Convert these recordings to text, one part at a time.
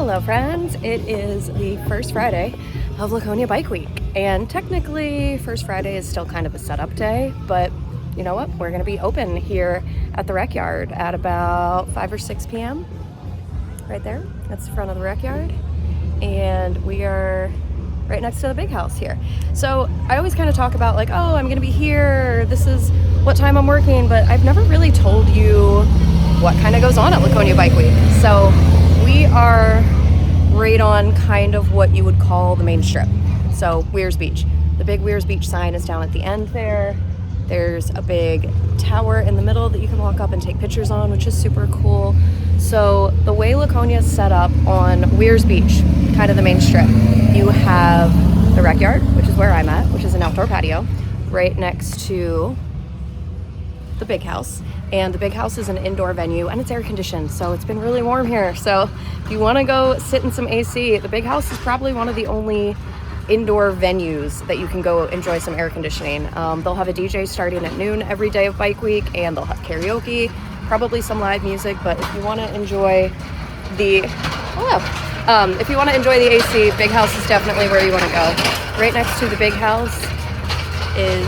Hello friends, it is the first Friday of Laconia Bike Week, and technically first Friday is still kind of a setup day, but you know what, we're going to be open here at the rec yard at about 5 or 6 p.m. right there. That's the front of the rec yard, and we are right next to the big house here. So I always kind of talk about like, oh, I'm going to be here, this is what time I'm working, but I've never really told you what kind of goes on at Laconia Bike Week. So we are right on kind of what you would call the main strip. So Weirs Beach. The big Weirs Beach sign is down at the end there. There's a big tower in the middle that you can walk up and take pictures on, which is super cool. So the way Laconia is set up on Weirs Beach, kind of the main strip, you have the rec yard, which is where I'm at, which is an outdoor patio, right next to the big house. And the big house is an indoor venue and it's air conditioned, so it's been really warm here. So if you want to go sit in some AC, the big house is probably one of the only indoor venues that you can go enjoy some air conditioning. They'll have a DJ starting at noon every day of Bike Week, and they'll have karaoke, probably some live music. But if you want to enjoy the if you want to enjoy the AC, big house is definitely where you want to go. Right next to the big house is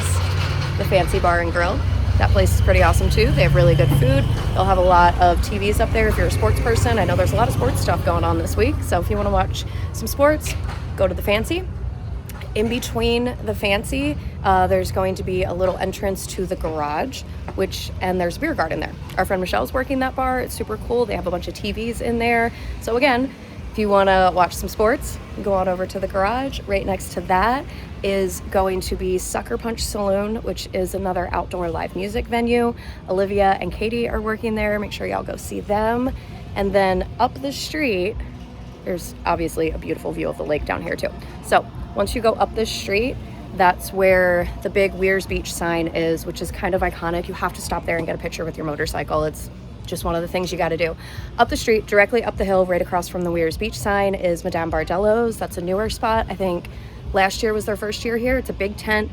the Fancy Bar and Grill. That place is pretty awesome too. They have really good food. They'll have a lot of TVs up there if you're a sports person. I know there's a lot of sports stuff going on this week, so if you want to watch some sports, go to the Fancy. In between the Fancy, there's going to be a little entrance to the garage, and there's a beer garden there. Our friend Michelle's working that bar. It's super cool. They have a bunch of TVs in there. So again, if you want to watch some sports, go on over to the garage. Right next to that is going to be Sucker Punch Saloon, which is another outdoor live music venue. Olivia and Katie are working there. Make sure y'all go see them. And then up the street, there's obviously a beautiful view of the lake down here too. So once you go up this street, that's where the big Weirs Beach sign is, which is kind of iconic. You have to stop there and get a picture with your motorcycle. It's just one of the things you got to do. Up the street, directly up the hill, right across from the Weirs Beach sign is Madame Bardello's. That's a newer spot. I think last year was their first year here. It's a big tent.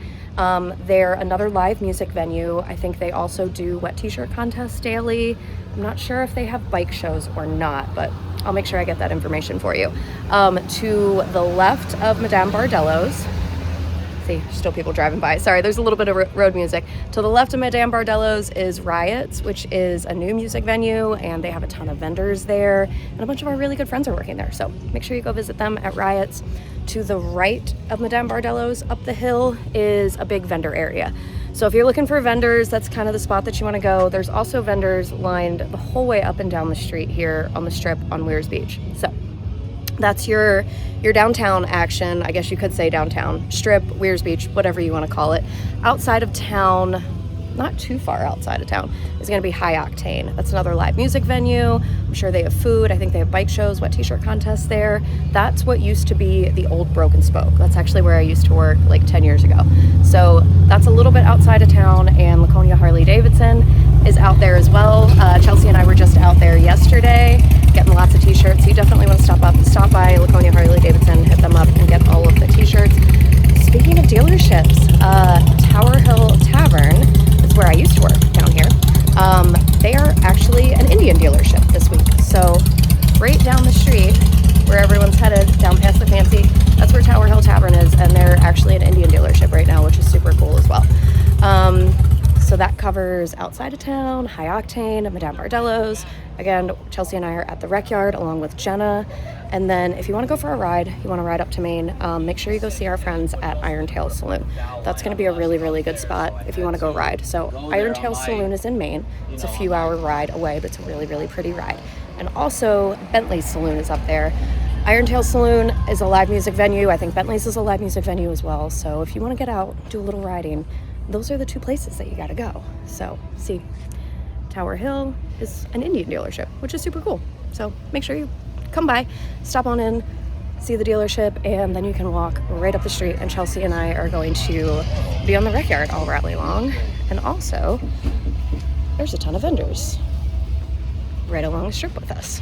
They're another live music venue. I think they also do wet t-shirt contests daily. I'm not sure if they have bike shows or not, but I'll make sure I get that information for you. To the left of Madame Bardello's, see, still people driving by. Sorry, there's a little bit of road music. To the left of Madame Bardello's is Riots, which is a new music venue, and they have a ton of vendors there, and a bunch of our really good friends are working there. So make sure you go visit them at Riots. To the right of Madame Bardello's up the hill is a big vendor area. So if you're looking for vendors, that's kind of the spot that you want to go. There's also vendors lined the whole way up and down the street here on the strip on Weirs Beach. So that's your downtown action. I guess you could say downtown strip, Weirs Beach, whatever you want to call it. Outside of town, not too far outside of town, is going to be High Octane. That's another live music venue. I'm sure they have food. I think they have bike shows, wet t-shirt contests there. That's what used to be the old Broken Spoke. That's actually where I used to work like 10 years ago. So that's a little bit outside of town, and Laconia Harley Davidson is out there as well. Chelsea and I were just out there yesterday getting lots of t-shirts. So you definitely want to stop by Laconia Harley Davidson, hit them up and get all of the t-shirts. Speaking of dealerships, Tower Hill Tavern is where I used to work down here. They are actually an Indian dealership this week. So right down the street where everyone's headed down past the Fancy, that's where Tower Hill Tavern is, and they're actually an Indian dealership right now, which is super cool as well. So that covers outside of town, High Octane, Madame Bardello's. Again, Chelsea and I are at the rec yard along with Jenna. And then if you want to go for a ride, you want to ride up to Maine, make sure you go see our friends at Irontail Saloon. That's going to be a really, really good spot if you want to go ride. So Irontail Saloon is in Maine. It's a few hour ride away, but it's a really, really pretty ride. And also Bentley's Saloon is up there. Irontail Saloon is a live music venue. I think Bentley's is a live music venue as well. So if you want to get out, do a little riding, those are the two places that you got to go. So see, Tower Hill is an Indian dealership, which is super cool. So make sure you come by, stop on in, see the dealership, and then you can walk right up the street, and Chelsea and I are going to be on the rec yard all rally long. And also, there's a ton of vendors right along the strip with us.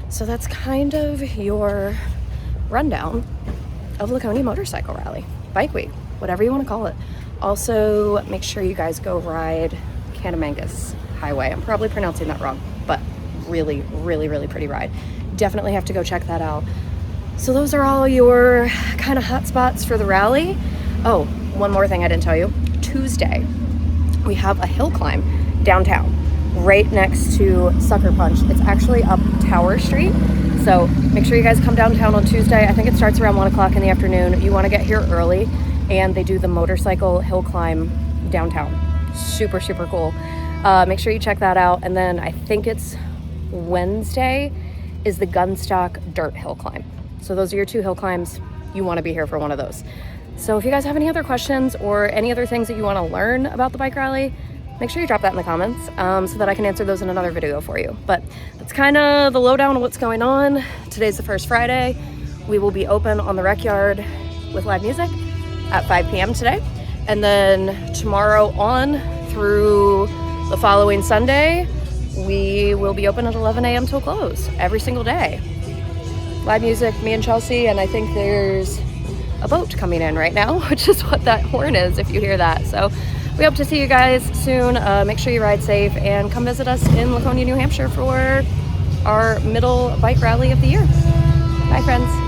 So that's kind of your rundown of Laconia Motorcycle Rally, Bike Week, whatever you want to call it. Also, make sure you guys go ride Canamangus Highway. I'm probably pronouncing that wrong, but really, really, really pretty ride. definitely have to go check that out. So those are all your kind of hot spots for the rally. Oh, one more thing I didn't tell you. Tuesday, we have a hill climb downtown, right next to Sucker Punch. It's actually up Tower Street. So make sure you guys come downtown on Tuesday. I think it starts around 1 o'clock in the afternoon. You want to get here early, and they do the motorcycle hill climb downtown. Super, super cool. Make sure you check that out. And then I think it's Wednesday is the Gunstock Dirt Hill Climb. So those are your 2 hill climbs. You want to be here for one of those. So if you guys have any other questions or any other things that you want to learn about the bike rally, make sure you drop that in the comments so that I can answer those in another video for you. But that's kind of the lowdown of what's going on. Today's the first Friday. We will be open on the rec yard with live music at 5 p.m. today. And then tomorrow on through the following Sunday, we will be open at 11 a.m. till close every single day. Live music, me and Chelsea, and I think there's a boat coming in right now, which is what that horn is if you hear that. So we hope to see you guys soon. Make sure you ride safe and come visit us in Laconia, New Hampshire for our middle bike rally of the year. Bye, friends.